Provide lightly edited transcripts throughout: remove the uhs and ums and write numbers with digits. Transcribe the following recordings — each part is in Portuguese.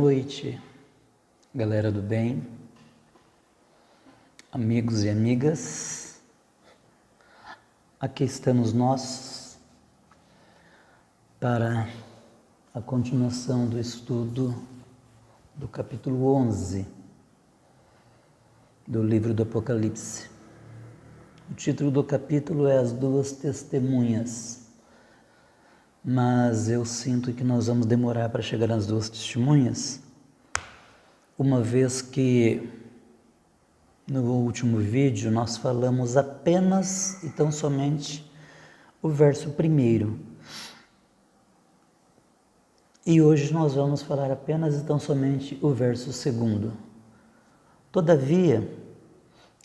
noite, galera do bem, amigos e amigas. Aqui estamos nós para a continuação do estudo do capítulo 11 do livro do Apocalipse. O título do capítulo é As Duas Testemunhas, mas eu sinto que nós vamos demorar para chegar nas duas testemunhas, uma vez que no último vídeo nós falamos apenas e tão somente o verso 1. E hoje nós vamos falar apenas e tão somente o verso 2. Todavia,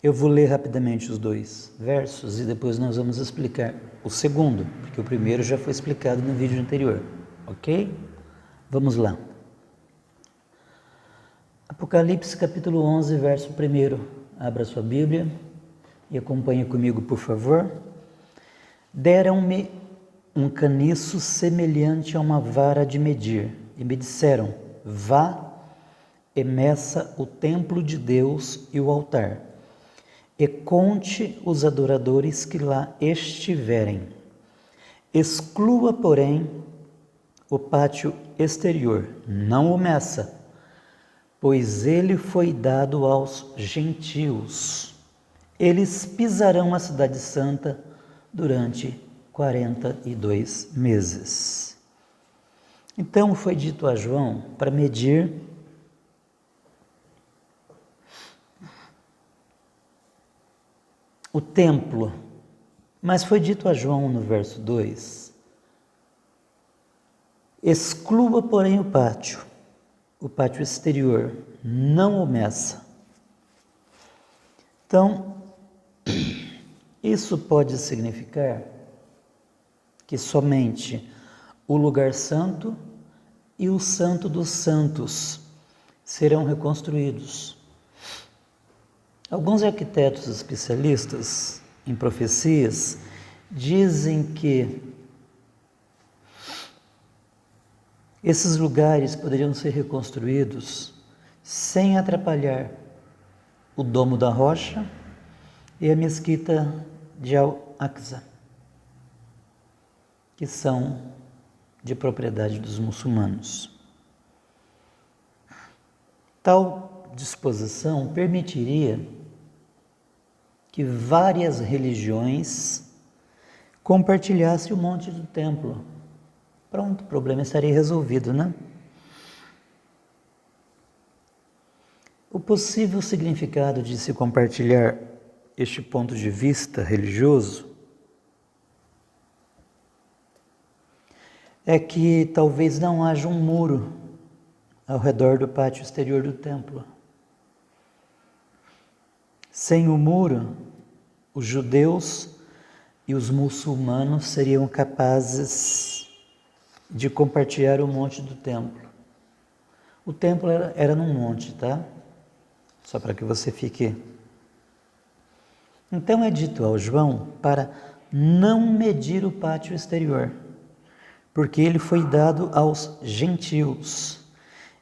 eu vou ler rapidamente os dois versos e depois nós vamos explicar o segundo, porque o primeiro já foi explicado no vídeo anterior, ok? Vamos lá. Apocalipse capítulo 11, verso 1. Abra sua Bíblia e acompanhe comigo, por favor. Deram-me um caniço semelhante a uma vara de medir e me disseram: vá e meça o templo de Deus e o altar, e conte os adoradores que lá estiverem. Exclua, porém, o pátio exterior, não o meça, pois ele foi dado aos gentios. Eles pisarão a cidade santa durante 42 meses. Então foi dito a João para medir o templo, mas foi dito a João no verso 2: exclua, porém, o pátio exterior, não o meça. Então, isso pode significar que somente o lugar santo e o santo dos santos serão reconstruídos. Alguns arquitetos especialistas em profecias dizem que esses lugares poderiam ser reconstruídos sem atrapalhar o Domo da Rocha e a Mesquita de Al-Aqsa, que são de propriedade dos muçulmanos. Tal disposição permitiria que várias religiões compartilhassem o monte do templo. Pronto, o problema estaria resolvido, né? O possível significado de se compartilhar este ponto de vista religioso é que talvez não haja um muro ao redor do pátio exterior do templo. Sem o muro, os judeus e os muçulmanos seriam capazes de compartilhar o monte do templo. O templo era num monte, tá? Só para que você fique. Então é dito ao João para não medir o pátio exterior, porque ele foi dado aos gentios.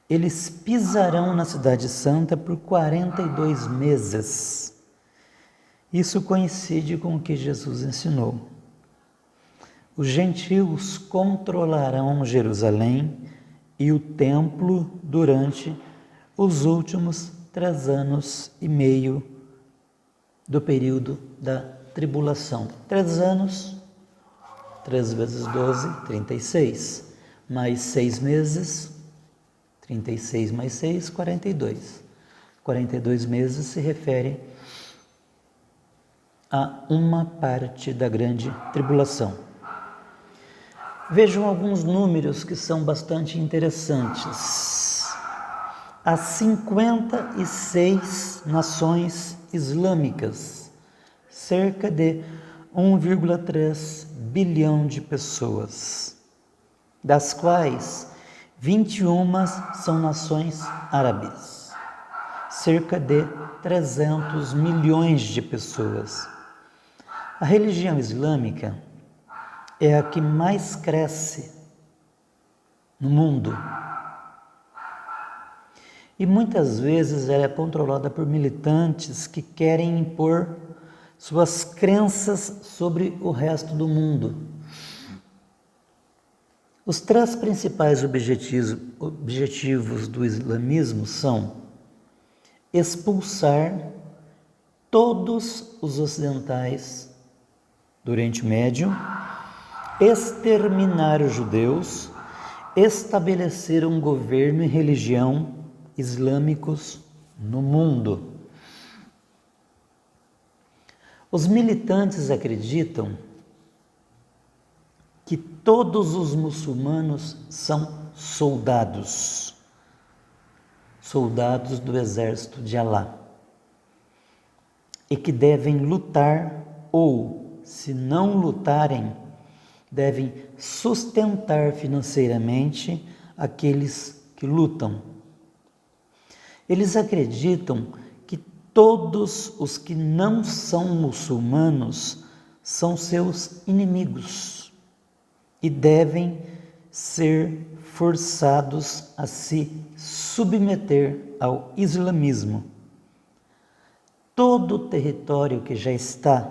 Eles pisarão na cidade santa por 42 meses. Isso coincide com o que Jesus ensinou. Os gentios controlarão Jerusalém e o templo durante os últimos 3 anos e meio do período da tribulação. 3 anos, 3 vezes 12, 36, mais 6 meses, 36 mais 6, 42. 42 meses se refere a uma parte da grande tribulação. Vejam alguns números que são bastante interessantes. Há 56 nações islâmicas, cerca de 1,3 bilhão de pessoas, das quais 21 são nações árabes, cerca de 300 milhões de pessoas. A religião islâmica é a que mais cresce no mundo. e muitas vezes ela é controlada por militantes que querem impor suas crenças sobre o resto do mundo. Os 3 principais objetivos do islamismo são expulsar todos os ocidentais do Oriente Médio, exterminar os judeus, estabelecer um governo e religião islâmicos no mundo. Os militantes acreditam que todos os muçulmanos são soldados do exército de Alá, e que devem lutar ou, se não lutarem, devem sustentar financeiramente aqueles que lutam. Eles acreditam que todos os que não são muçulmanos são seus inimigos e devem ser forçados a se submeter ao islamismo. Todo o território que já está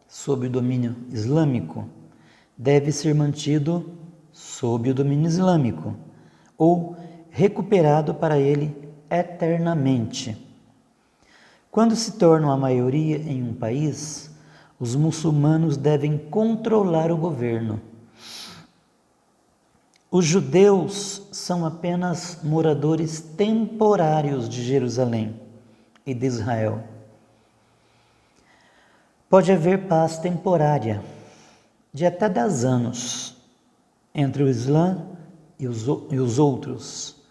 sob o domínio islâmico deve ser mantido sob o domínio islâmico ou recuperado para ele eternamente. Quando se tornam a maioria em um país, os muçulmanos devem controlar o governo. Os judeus são apenas moradores temporários de Jerusalém e de Israel. Pode haver paz temporária, de até 10 anos, entre o Islã e os outros,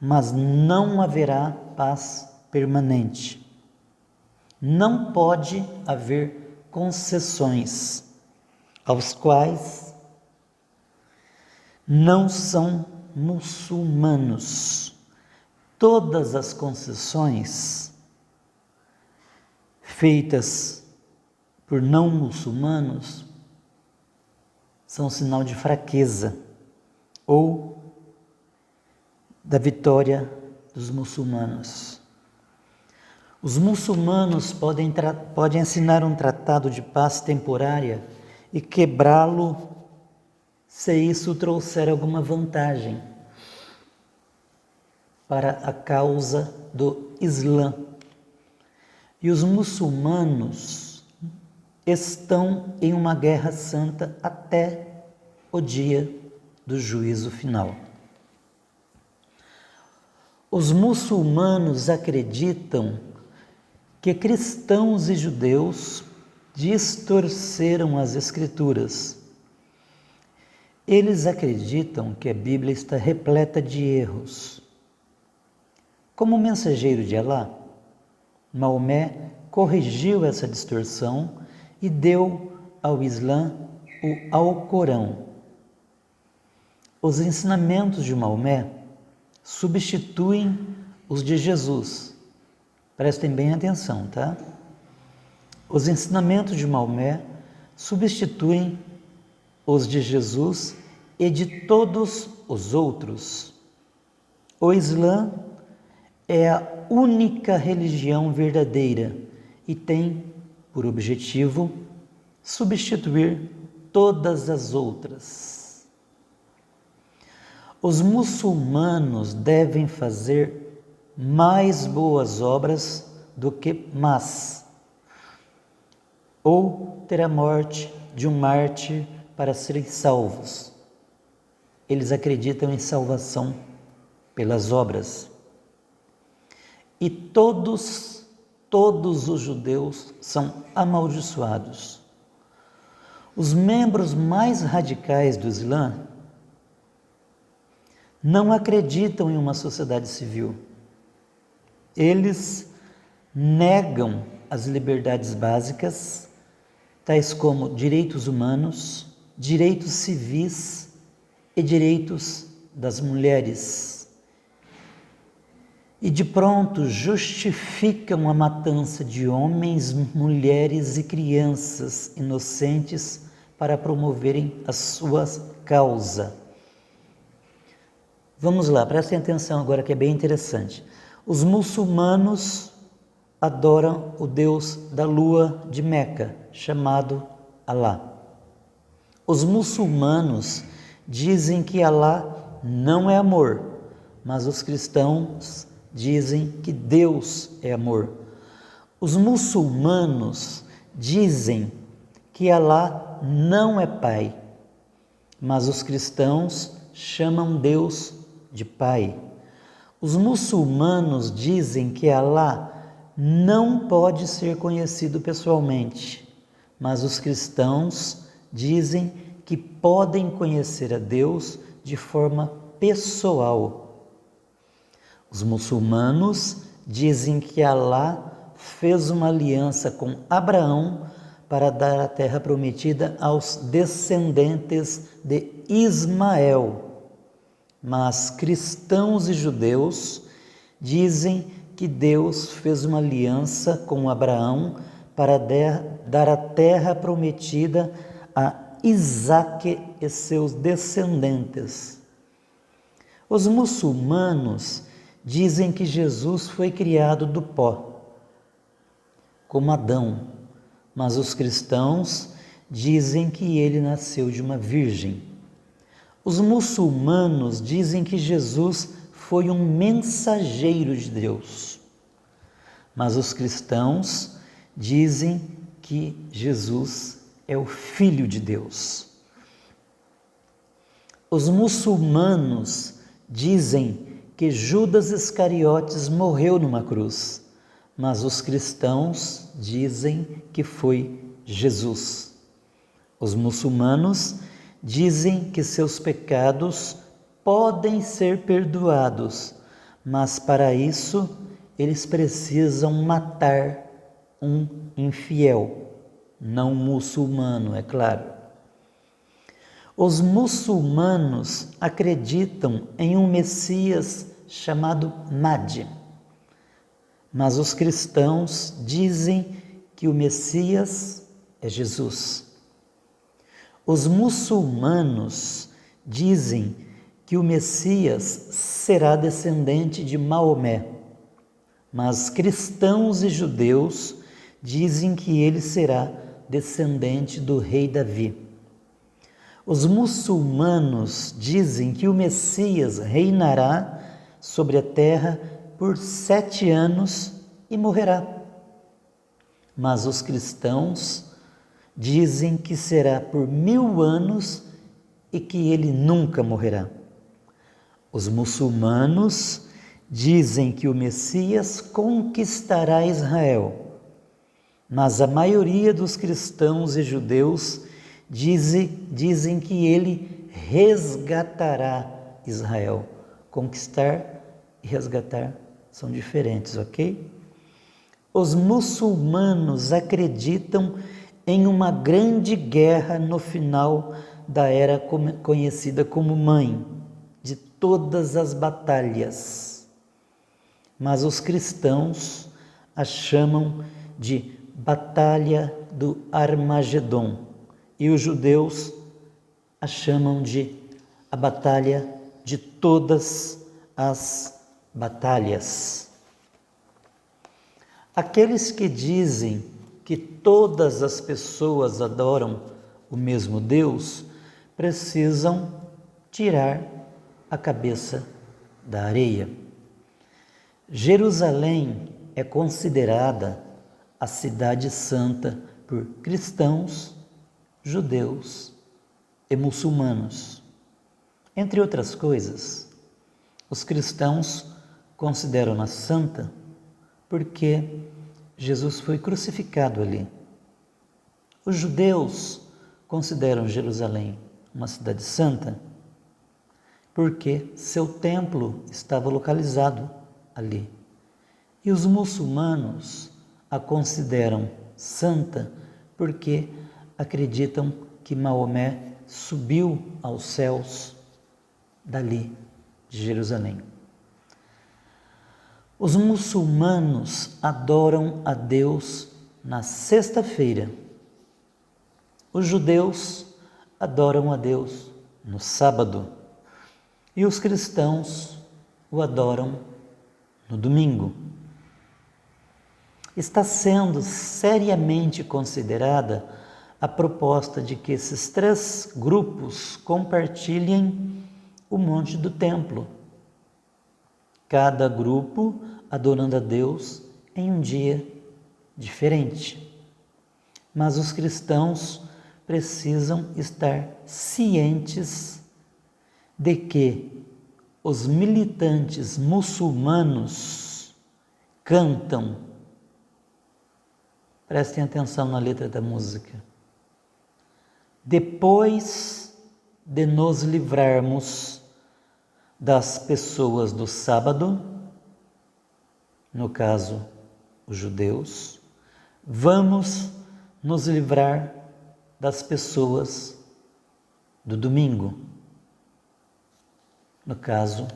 mas não haverá paz permanente. Não pode haver concessões aos quais não são muçulmanos. Todas as concessões feitas por não muçulmanos são sinal de fraqueza ou da vitória dos muçulmanos. Os muçulmanos podem assinar um tratado de paz temporária e quebrá-lo se isso trouxer alguma vantagem para a causa do Islã. E os muçulmanos estão em uma guerra santa até o dia do juízo final. Os muçulmanos acreditam que cristãos e judeus distorceram as Escrituras. Eles acreditam que a Bíblia está repleta de erros. Como mensageiro de Alá, Maomé corrigiu essa distorção e deu ao Islã o Alcorão. Os ensinamentos de Maomé substituem os de Jesus. Prestem bem atenção, tá? Os ensinamentos de Maomé substituem os de Jesus e de todos os outros. O Islã é a única religião verdadeira e tem por objetivo substituir todas as outras. Os muçulmanos devem fazer mais boas obras do que más, ou ter a morte de um mártir para serem salvos. Eles acreditam em salvação pelas obras. E todos os judeus são amaldiçoados. Os membros mais radicais do Islã não acreditam em uma sociedade civil. Eles negam as liberdades básicas, tais como direitos humanos, direitos civis e direitos das mulheres. E de pronto justificam a matança de homens, mulheres e crianças inocentes para promoverem a sua causa. Vamos lá, prestem atenção agora que é bem interessante. Os muçulmanos adoram o Deus da lua de Meca, chamado Alá. Os muçulmanos dizem que Alá não é amor, mas os cristãos dizem que Deus é amor. Os muçulmanos dizem que Alá não é pai, mas os cristãos chamam Deus de pai. Os muçulmanos dizem que Alá não pode ser conhecido pessoalmente, mas os cristãos dizem que podem conhecer a Deus de forma pessoal. Os muçulmanos dizem que Alá fez uma aliança com Abraão para dar a terra prometida aos descendentes de Ismael. Mas cristãos e judeus dizem que Deus fez uma aliança com Abraão para dar a terra prometida a Isaque e seus descendentes. Os muçulmanos dizem que Jesus foi criado do pó, como Adão, mas os cristãos dizem que ele nasceu de uma virgem. Os muçulmanos dizem que Jesus foi um mensageiro de Deus, mas os cristãos dizem que Jesus é o Filho de Deus. Os muçulmanos dizem que Judas Iscariotes morreu numa cruz, mas os cristãos dizem que foi Jesus. Os muçulmanos dizem que seus pecados podem ser perdoados, mas para isso eles precisam matar um infiel, não muçulmano, é claro. Os muçulmanos acreditam em um Messias chamado Mahdi, mas os cristãos dizem que o Messias é Jesus. Os muçulmanos dizem que o Messias será descendente de Maomé, mas cristãos e judeus dizem que ele será descendente do rei Davi. Os muçulmanos dizem que o Messias reinará sobre a terra por 7 anos e morrerá. Mas os cristãos dizem que será por 1000 anos e que ele nunca morrerá. Os muçulmanos dizem que o Messias conquistará Israel, mas a maioria dos cristãos e judeus dizem que ele resgatará Israel. Conquistar e resgatar são diferentes, ok? Os muçulmanos acreditam em uma grande guerra no final da era conhecida como mãe de todas as batalhas. Mas os cristãos a chamam de Batalha do Armagedon e os judeus a chamam de a Batalha de todas as batalhas. Aqueles que dizem que todas as pessoas adoram o mesmo Deus precisam tirar a cabeça da areia. Jerusalém é considerada a cidade santa por cristãos, judeus e muçulmanos. Entre outras coisas, os cristãos consideram-na santa porque Jesus foi crucificado ali. Os judeus consideram Jerusalém uma cidade santa porque seu templo estava localizado ali. E os muçulmanos a consideram santa porque acreditam que Maomé subiu aos céus dali de Jerusalém. Os muçulmanos adoram a Deus na sexta-feira. Os judeus adoram a Deus no sábado. E os cristãos o adoram no domingo. Está sendo seriamente considerada a proposta de que esses 3 grupos compartilhem o monte do templo. Cada grupo adorando a Deus em um dia diferente. Mas os cristãos precisam estar cientes de que os militantes muçulmanos cantam. Prestem atenção na letra da música. Depois de nos livrarmos das pessoas do sábado, no caso, os judeus, vamos nos livrar das pessoas do domingo, no caso,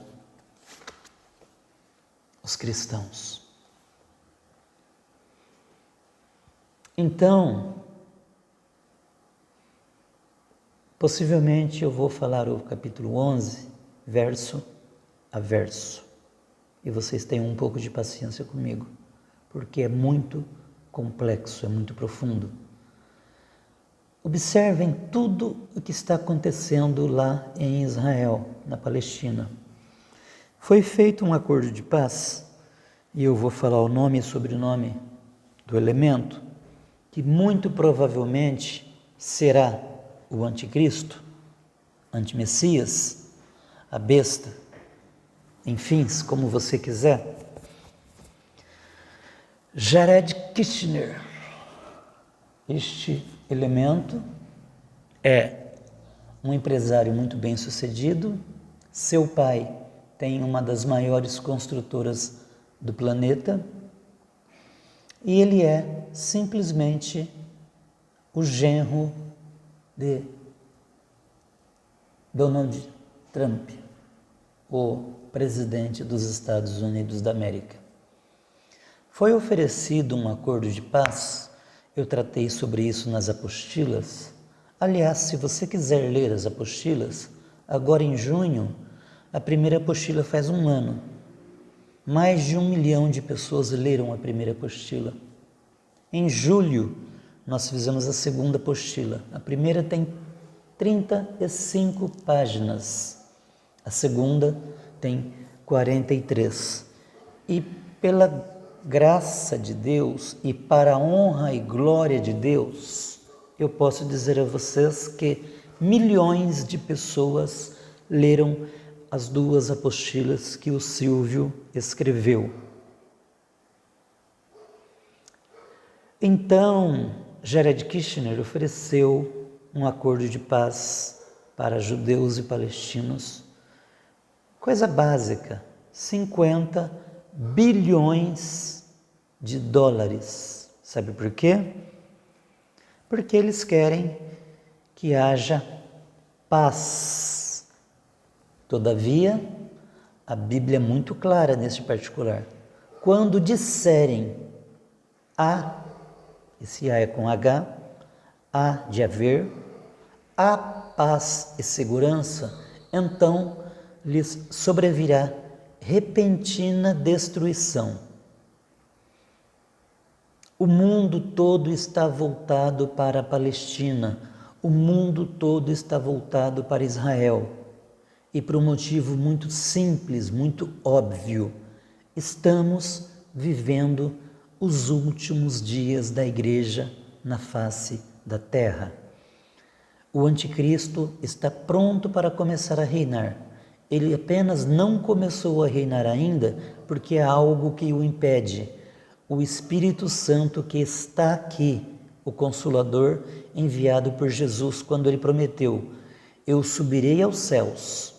os cristãos. Então, possivelmente eu vou falar o capítulo 11, verso a verso. E vocês tenham um pouco de paciência comigo, porque é muito complexo, é muito profundo. Observem tudo o que está acontecendo lá em Israel, na Palestina. Foi feito um acordo de paz, e eu vou falar o nome e sobrenome do elemento, que muito provavelmente será o anticristo, antimessias, a besta, enfim, como você quiser. Jared Kushner. Este elemento é um empresário muito bem sucedido. Seu pai tem uma das maiores construtoras do planeta e ele é simplesmente o genro de Donald Trump, o presidente dos Estados Unidos da América. Foi oferecido um acordo de paz, eu tratei sobre isso nas apostilas. Aliás, se você quiser ler as apostilas, agora em junho, a primeira apostila faz 1 ano. Mais de 1 milhão de pessoas leram a primeira apostila. Em julho, nós fizemos a segunda apostila. A primeira tem 35 páginas, a segunda tem 43. E pela graça de Deus e para a honra e glória de Deus, eu posso dizer a vocês que milhões de pessoas leram as 2 apostilas que o Silvio escreveu. Então, Jared Kushner ofereceu um acordo de paz para judeus e palestinos, coisa básica, 50 bilhões de dólares. Sabe por quê? Porque eles querem que haja paz. Todavia, a Bíblia é muito clara neste particular. Quando disserem há, esse há é com H, há de haver, há paz e segurança, então lhes sobrevirá repentina destruição. O mundo todo está voltado para a Palestina, o mundo todo está voltado para Israel. E por um motivo muito simples, muito óbvio, estamos vivendo os últimos dias da igreja na face da terra. O anticristo está pronto para começar a reinar. Ele apenas não começou a reinar ainda porque há algo que o impede. O Espírito Santo que está aqui, o Consolador enviado por Jesus, quando ele prometeu: eu subirei aos céus,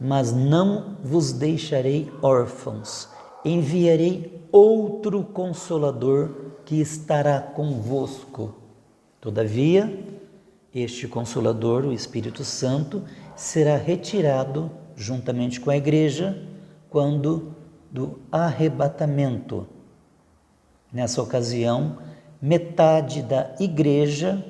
mas não vos deixarei órfãos, enviarei outro Consolador que estará convosco. Todavia, este Consolador, o Espírito Santo, será retirado juntamente com a igreja quando do arrebatamento. Nessa ocasião, metade da igreja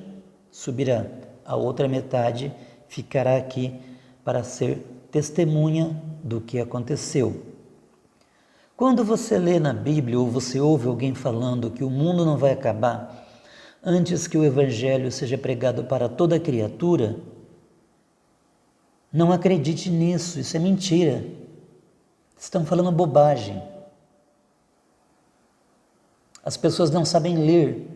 subirá, a outra metade ficará aqui para ser testemunha do que aconteceu. Quando você lê na Bíblia ou você ouve alguém falando que o mundo não vai acabar antes que o Evangelho seja pregado para toda criatura, não acredite nisso, isso é mentira. Estão falando bobagem. As pessoas não sabem ler.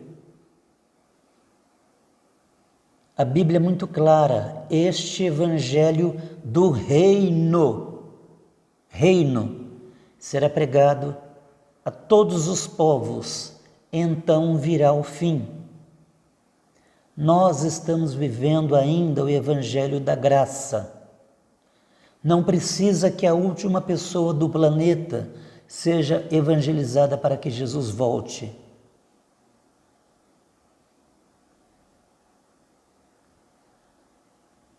A Bíblia é muito clara, este Evangelho do reino, será pregado a todos os povos, então virá o fim. Nós estamos vivendo ainda o Evangelho da graça. Não precisa que a última pessoa do planeta seja evangelizada para que Jesus volte.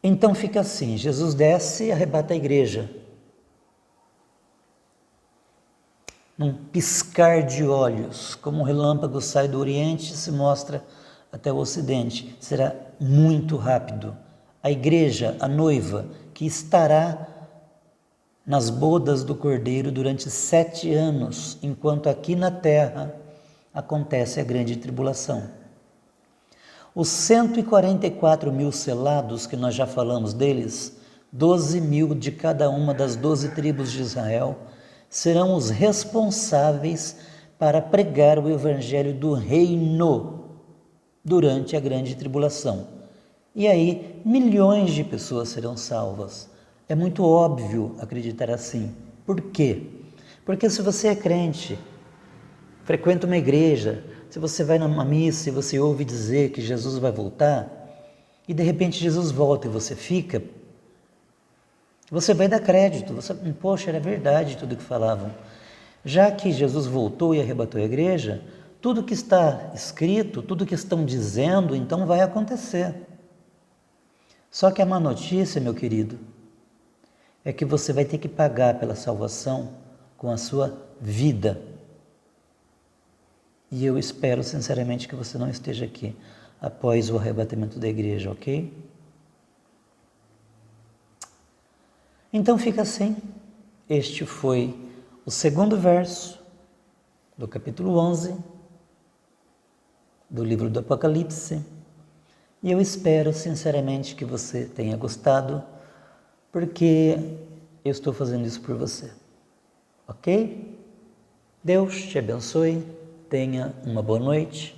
Então fica assim, Jesus desce e arrebata a igreja. Num piscar de olhos, como um relâmpago sai do Oriente e se mostra até o Ocidente. Será muito rápido. A igreja, a noiva, que estará nas bodas do Cordeiro durante 7 anos, enquanto aqui na terra acontece a grande tribulação. Os 144 mil selados, que nós já falamos deles, 12 mil de cada uma das 12 tribos de Israel, serão os responsáveis para pregar o evangelho do reino durante a grande tribulação. E aí, milhões de pessoas serão salvas. É muito óbvio acreditar assim. Por quê? Porque se você é crente, frequenta uma igreja, se você vai numa missa e você ouve dizer que Jesus vai voltar, e de repente Jesus volta e você fica, você vai dar crédito, poxa, era verdade tudo que falavam. Já que Jesus voltou e arrebatou a igreja, tudo que está escrito, tudo que estão dizendo, então vai acontecer. Só que a má notícia, meu querido, é que você vai ter que pagar pela salvação com a sua vida. E eu espero sinceramente que você não esteja aqui após o arrebatamento da igreja, ok? Então fica assim. Este foi o segundo verso do capítulo 11 do livro do Apocalipse. E eu espero sinceramente que você tenha gostado, porque eu estou fazendo isso por você, ok? Deus te abençoe, tenha uma boa noite.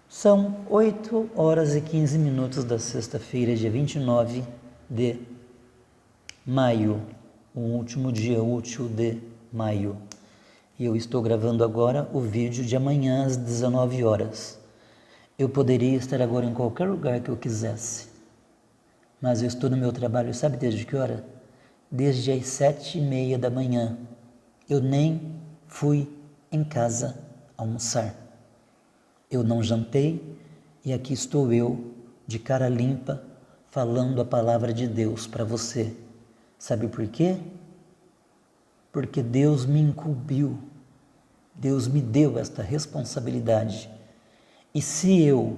São 8h15 da sexta-feira, dia 29 de maio, o último dia útil de maio. E eu estou gravando agora o vídeo de amanhã às 19 horas. Eu poderia estar agora em qualquer lugar que eu quisesse, mas eu estou no meu trabalho, sabe desde que hora? Desde as 7h30 da manhã. Eu nem fui em casa almoçar. Eu não jantei e aqui estou eu, de cara limpa, falando a palavra de Deus para você. Sabe por quê? Porque Deus me incumbiu, Deus me deu esta responsabilidade. E se eu,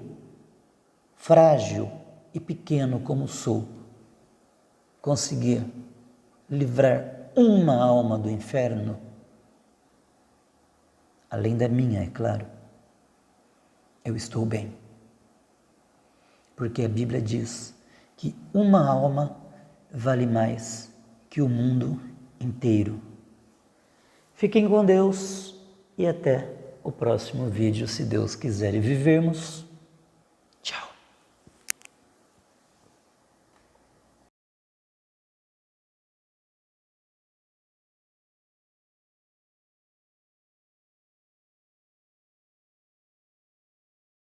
frágil e pequeno como sou, conseguir livrar uma alma do inferno, além da minha, é claro, eu estou bem. Porque a Bíblia diz que uma alma vale mais que o mundo inteiro. Fiquem com Deus e até o próximo vídeo, se Deus quiser e vivermos.